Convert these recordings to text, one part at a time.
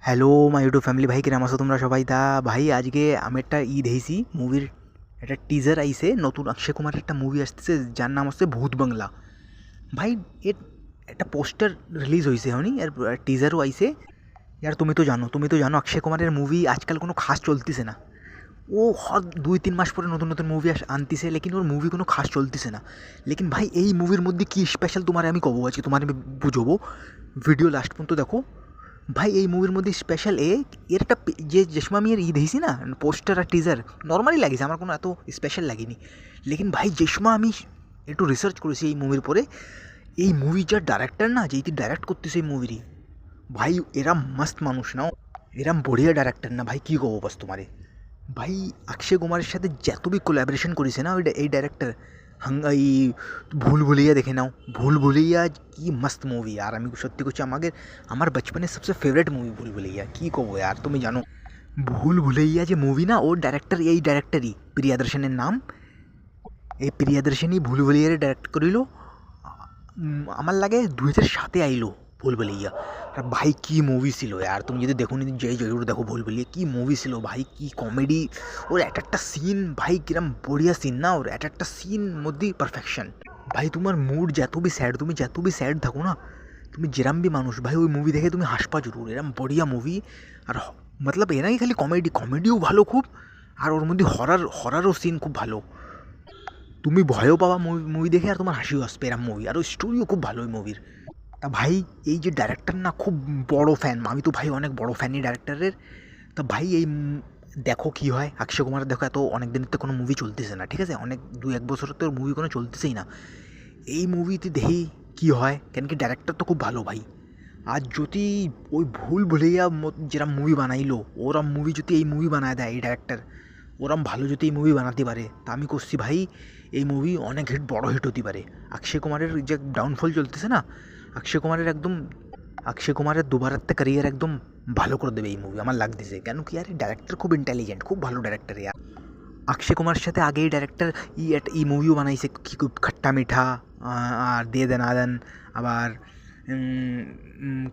Hello my YouTube family ভাই কিরাম আছো তোমরা সবাই ভাই আজকে আমি একটা দেখছি মুভির একটা টিজার আইছে নতুন অক্ষয় কুমারের একটা মুভি আসতেছে যার নাম হচ্ছে ভূত বাংলা। ভাই এর একটা পোস্টার রিলিজ হয়েছে হনি আর টিজারও আইছে। यार তুমি তো জানো অক্ষয় কুমারের মুভি আজকাল কোনো খাস চলতেছে না। ও হর 2-3 মাস পরে নতুন নতুন মুভি আনতেছে, লেকিন ওর মুভি কোনো খাস চলতেছে না। লেকিন ভাই এই মুভির মধ্যে কি স্পেশাল তোমার আমি কব, আজকে তোমার আমি বুঝবো। ভিডিও লাস্ট পর্যন্ত দেখো। ভাই এই মুভির মধ্যে স্পেশাল এর একটা যে সময় আমি এর দেখছি না পোস্টার আর টিজার নর্মালি লাগিয়েছে, আমার কোনো এত স্পেশাল লাগেনি। লেকিন ভাই যে সময় আমি একটু রিসার্চ করেছি এই মুভির পরে, এই মুভি যার ডাইরেক্টর না, যেই ডাইরেক্ট করতেছে এই মুভিরই, ভাই এরা মস্ত মানুষ না, এরা বড়িয়া ডাইরেক্টর না ভাই, কী কব বাস তোমারে। ভাই অক্ষয় কুমারের সাথে যত বি কোলাবোরেশন করেছে না এই ডাইরেক্টর, এই ভুল ভুলিয়া দেখে নাও, ভুল ভুলিয়া কি মস্ত মুভি। আর আমি সত্যি করছি আমার বচপনের সবচেয়ে ফেভারিট মুভি ভুল ভুলিয়া, কী কব আর তুমি জানো ভুল ভুলাইয়া যে মুভি না, ওর ডাইরেক্টর এই ডাইরেক্টরই প্রিয়াদর্শনের নাম, এই প্রিয়াদর্শনই ভুল ভুলিয়ারে ডাইরেক্ট করিল। আমার লাগে 2007 আইলো ভুল ভুলাইয়া। আর ভাই কী মুভি ছিল আর তুমি যদি দেখো নি যে জরুর দেখো ভুল ভুলিয়া কী মুভি ছিল ভাই, কী কমেডি। ওর একটা সিন ভাই কিরম বড়িয়া সিন না, ওর একটা সিন মধ্যেই পারফেকশন। ভাই তোমার মুড যত বি স্যাড থাকো না, তুমি যেরাম বি মানুষ ভাই ওই মুভি দেখে তুমি হাসপা জরুর, এরম বড়িয়া মুভি। আর মতলব এ নাই খালি কমেডিও ভালো খুব, আর ওর মধ্যে হরারও সিন খুব ভালো। তুমি ভয়ও পাবা মুভি দেখে, আর তোমার হাসিও আসবে এরম মুভি, আর ওই স্টোরিও খুব ভালো ওই মুভির। তা ভাই এই যে ডাইরেক্টর না খুব বড় ফ্যান আমি তো ভাই, অনেক বড় ফ্যান এই ডাইরেক্টরের। তা ভাই এই দেখো কী হয় অক্ষয় কুমারের, দেখো এত অনেক দিনের তো কোনো মুভি চলতেছে না, ঠিক আছে, অনেক 2-1 বছর তো মুভি কোনো চলতেছেই না। এই মুভিতে দেখি কী হয়, কেন কি ডাইরেক্টর তো খুব ভালো ভাই। আর যদি ওই ভুল ভুলাইয়া যেরম মুভি বানাইলো, ওরম মুভি যদি এই মুভি বানায় দেয় এই ডাইরেক্টর, ওরম ভালো যদি এই মুভি বানাতে পারে, তা আমি করছি ভাই এই মুভি অনেক বড় হিট হতে পারে। অক্ষয় কুমারের যে ডাউনফল চলতেছে না, অক্ষয় কুমারের দুবারাতে ক্যারিয়ার একদম ভালো করে দেবে এই মুভি আমার লাগতেছে। কেন কি আর ডাইরেক্টর খুব ইন্টেলিজেন্ট, খুব ভালো ডাইরেক্টর ইয়ার। অক্ষয় কুমারের সাথে আগে এই ডাইরেক্টর এই মুভিও বানাইছে কি খুব খট্টা মিঠা, আর দিয়ে দেন আদান, আবার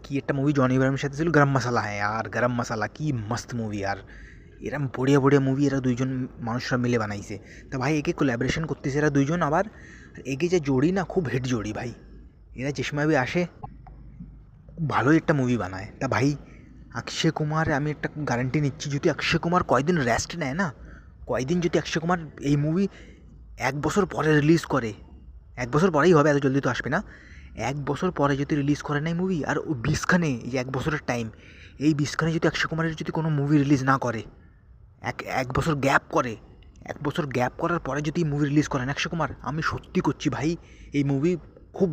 কি একটা মুভি জনি ইব্রাহিমের সাথে ছিল গরম মশালা, হ্যাঁ আর গরম মশালা কি মস্ত মুভি। আর এরম বড়িয়া বড়িয়া মুভি এরা দুইজন মানুষরা মিলে বানাইছে। তা ভাই একে কোলাবোরেশন করতেছে এরা দুইজন, আবার একে যে জোড়ি না খুব হিট জোড়ি ভাই, এরা যে সময় আসে ভালোই একটা মুভি বানায়। তা ভাই অক্ষয় কুমার আমি একটা গ্যারান্টি নিচ্ছি, যদি অক্ষয় কুমার কয়দিন রেস্ট নেয় না, কয়দিন যদি অক্ষয় কুমার এই মুভি 1 বছর পরে রিলিজ করে, 1 বছর পরেই হবে, এত জলদি তো আসবে না, 1 বছর পরে যদি রিলিজ করে না এই মুভি, আর ওই 20খানে এই যে 1 বছরের টাইম, এই 20খানে যদি অক্ষয় কুমারের যদি কোনো মুভি রিলিজ না করে, এক বছর গ্যাপ করে, 1 বছর গ্যাপ করার পরে যদি মুভি রিলিজ করেন অক্ষয় কুমার, আমি সত্যি করছি ভাই এই মুভি খুব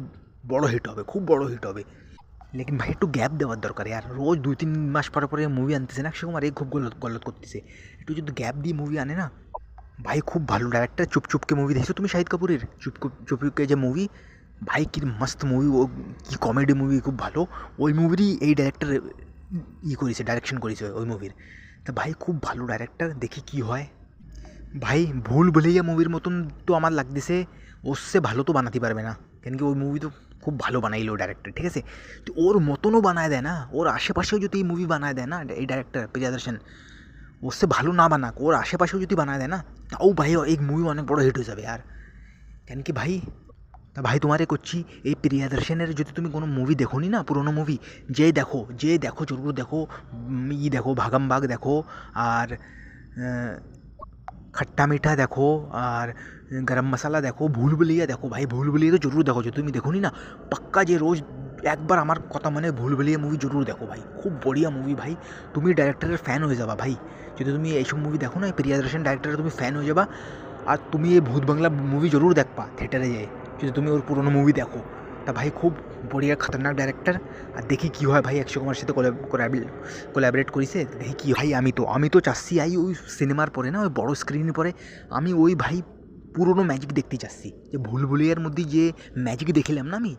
বড় হিট হবে, খুব বড় হিট হবে। লেকিন ভাই একটু গ্যাপ দেওয়ার দরকার, আর রোজ 2-3 মাস পরে পরে মুভি আনতেছে না অক্ষয় কুমার, এই খুব গলত করতেছে। একটু যদি গ্যাপ দিয়ে মুভি আনে না ভাই, খুব ভালো ডাইরেক্টর। চুপচুপকে মুভি দেখেছো তুমি শাহিদ কাপুরের চুপচুপকে যে মুভি, ভাই কি মস্ত মুভি, ও কি কমেডি মুভি, খুব ভালো। ওই মুভিরই এই ডাইরেক্টর করেছে, ডাইরেকশন করেছে ওই মুভির। তা ভাই খুব ভালো ডাইরেক্টর, দেখি কি হয়। ভাই ভুল ভুলাইয়া মুভির মতন তো আমার লাগতেছে ওর সে ভালো তো বানাতে পারবে না, কেন কি ওই মুভি তো খুব ভালো বানাইলো ডাইরেক্টর, ঠিক আছে, তো ওর মতনও বানায় দেয় না, ওর আশেপাশেও যদি এই মুভি বানায় দেয় না এই ডাইরেক্টর প্রিয়দর্শন, ওর সে ভালো না বানাক, ওর আশেপাশেও যদি বানায় দেয় না, তাও ভাই এই মুভি অনেক বড় হিট হয়ে যাবে। আর কেন কি ভাই, তা ভাই তোমারে করছি, এই প্রিয়দর্শনের যদি তুমি কোনো মুভি দেখো নি না, পুরোনো মুভি যে দেখো জরুর দেখো, দেখো ভাগাম ভাগ দেখো, আর खट्टा मीठा देखो, और गरम मसाला देखो, भूल भुलैया देखो। भाई भूल भुलैया तो जरूर देखो, जो तुम देखो नी ना पक्का जे रोज एक बार আমার কথা মানে ভুল ভুলিয়া মুভি জরুর দেখো ভাই, খুব বড়িয়া মুভি ভাই। তুমি ডাইরেক্টরের ফ্যান হয়ে যাবা ভাই, যদি তুমি এইসব মুভি দেখো না, এই প্রিয়দর্শন ডাইরেক্টরের তুমি ফ্যান হয়ে যাবা। আর তুমি এই ভূত বাংলা মুভি জরুর দেখবা থিয়েটারে যেয়ে, যদি তুমি ওর পুরোনো মুভি দেখো। তা ভাই খুব বড়িয়া খতরনাক ডাইরেক্টর। আর দেখি কী হয় ভাই, অক্ষয় কুমার সাথে কোলাবরেট করেছে, দেখি কী ভাই। আমি তো চাচ্ছি ওই সিনেমার পরে না, ওই বড় স্ক্রিনের পরে আমি ওই ভাই পুরোনো ম্যাজিক দেখতে চাচ্ছি, যে ভুল ভুলিয়ার মধ্যে যে ম্যাজিক দেখিলাম না আমি,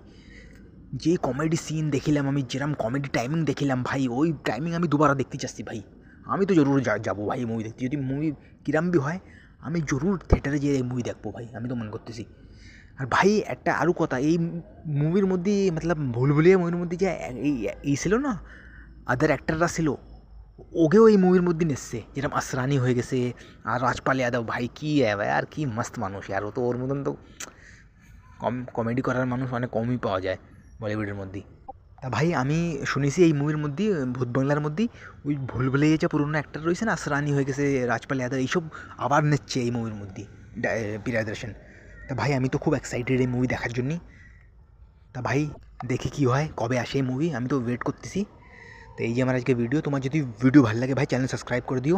যে কমেডি সিন দেখিলাম আমি, যেরকম কমেডি টাইমিং দেখিলাম ভাই, ওই টাইমিং আমি দুবারা দেখতে চাচ্ছি ভাই। আমি তো জরুর যাবো ভাই মুভি দেখতে, যদি মুভি কিরাম বি হয় আমি জরুর থিয়েটারে যেয়ে এই মুভি দেখবো ভাই, আমি তো মনে করতেছি। আর ভাই একটা আরও কথা, এই মুভির মধ্যে মতলব ভুল ভুলিয়া মুভির মধ্যে যে এই ছিল না, আদার অ্যাক্টাররা ছিল ওকেও এই মুভির মধ্যে নিচ্ছে, যেরকম আসরানি হয়ে গেছে আর রাজপাল যাদব। ভাই কী ভাই, আর কি মস্ত মানুষ আর ও তো, ওর মতন তো কমেডি করার মানুষ অনেক কমই পাওয়া যায় বলিউডের মধ্যে। তা ভাই আমি শুনেছি এই মুভির মধ্যে, ভূত বাংলার মধ্যে ওই ভুল ভুলাইয়া যে পুরোনো অ্যাক্টার রয়েছে না, আসরানি হয়ে গেছে, রাজপাল যাদব, এইসব আবার নিচ্ছে এই মুভির মধ্যে প্রিয়দর্শন। তা ভাই আমি তো খুব এক্সাইটেড এই মুভি দেখার জন্যে। তা ভাই দেখি কী হয়, কবে আসে এই মুভি, আমি তো ওয়েট করতেছি। তো এই যে আমার আজকে ভিডিও, তোমার যদি ভিডিও ভালো লাগে ভাই চ্যানেল সাবস্ক্রাইব করে দিও।